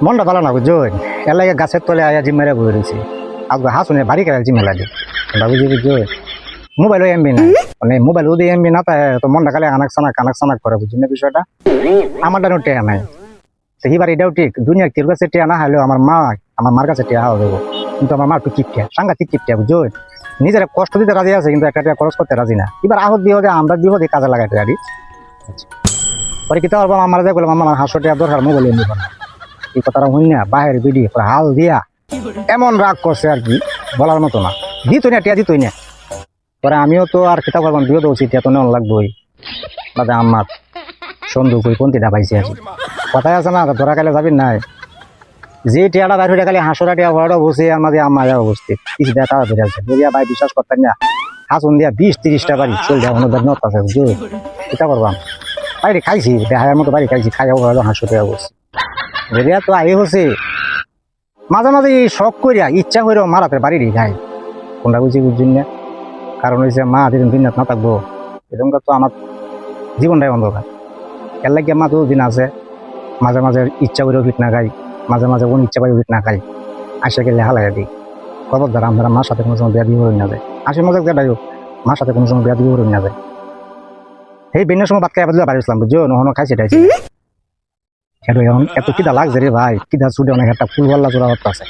মনটা ভালো না বুঝছো, এর লাগে গাছের তলে আয়া জিম মেরে বয়ে রয়েছে। আজকে হাসুনে বাড়ি খেলা জিম লাগে বুঝি বুঝছো। মোবাইলও এমবি না, মানে মোবাইল যদি এমবি না তাই তো মনটা খালি কানাক সানাক করে, বুঝি না বিষয়টা। আমার ডানো টেয়া নাই, সেইবার এটাও ঠিক। দুনিয়ার কেউ কাছে টেয়া না হলেও আমার মার কাছে টেয়া হওয়া দেবো। কিন্তু আমার মা একটু কিপটিয়া, সাংঘাতিক কিপটিয়া বুঝছো। নিজের কষ্ট দিতে রাজি আছে কিন্তু একটা টাকা খরচ করতে রাজি না। এবার আহত বিহদে আমরা বিহদে কাজে লাগাইতে পারি। পরে কি পারবো আমার যাই বললাম আমার 500 টাকা দরকার, মোবাইল এমনি না। এই কথাটা হই না, বাহির বিডি হাল দিয়া এমন রাগ করছে আর কি বলার মতো না। দিতই না টিয়া, দিতই না। পরে আমিও তো আর খেতা পারবাম, বিয়ে দৌছি টিয়া তো নেওয়া লাগবোই। দাদা আমার সন্দেহ কই কোনটিটা পাইছে আর কি। কথাই আছে না, ধরা কালে যাবি নাই। যে টিয়াটা বাইর হয়ে খালি 500 টাকা ভরাটা বসে আমাদের আমার উপস্থিত কিছু দেখা ধরে আছে বলিয়া ভাই বিশ্বাস করতেন না। হাসুন দিয়া 20-30টা বাড়ি চল দেওয়া অনুদান আছে বুঝো। এটা করবাম বাইরে খাইছি, দেখার মতো বাড়ি খাইছি, খাইয়াও 500 টাকা বসছি। রেডিয়া তো আই হচ্ছে মাঝে মাঝে শখ করিয়া ইচ্ছা করেও মারাতে বাড়িরই খায়। কোনটা বুঝি বুঝছেন না, কারণ হয়েছে মা যেদিন দুনিয়াত না থাকবো এরকম তো আমার জীবনটাই অন্ধকার। এর লাগিয়ে মা দুদিন আছে, মাঝে মাঝে ইচ্ছা করেও ফিট না খাই, মাঝে মাঝে কোন ইচ্ছা করে ফিট না খাই। আসে গেলে হালাই দিই খবর দ্বারা আমরা মার সাথে কোনো সময় বিয়া দিয়ে হয়ে না যায়। আসে মজা যাই হোক, মার সাথে কোনো সময় বিয়া দিয়ে হয়ে না যায়। সেই বিনের সময় বাদ খাই বদলে বাড়ি আসলাম বুঝছো, নহনো খাইছে টাইছে। এখন এত কিদা লাগছে রে ভাই, কিদা চুটে অনেক একটা ফুল গল্লা চোরা হতে আছে।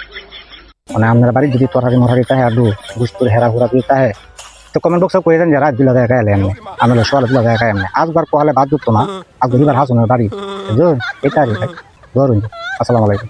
মানে আপনার বাড়ি যদি তরকারি মরারি তাহে আডু গুস্তুর হেরা ঘুরা দিয়ে তাহে তো কমেন্ট বক্সে করে দেন যে রাত বিলা দেখা এলে এমনি, আমি সকালে বিলা দেখা এমনি। আজবার পহালে বাদ দিত না, আজ দুবার হাসুনের বাড়ি বুঝছো। এটা আর কি, ধরুন। আসসালামু আলাইকুম।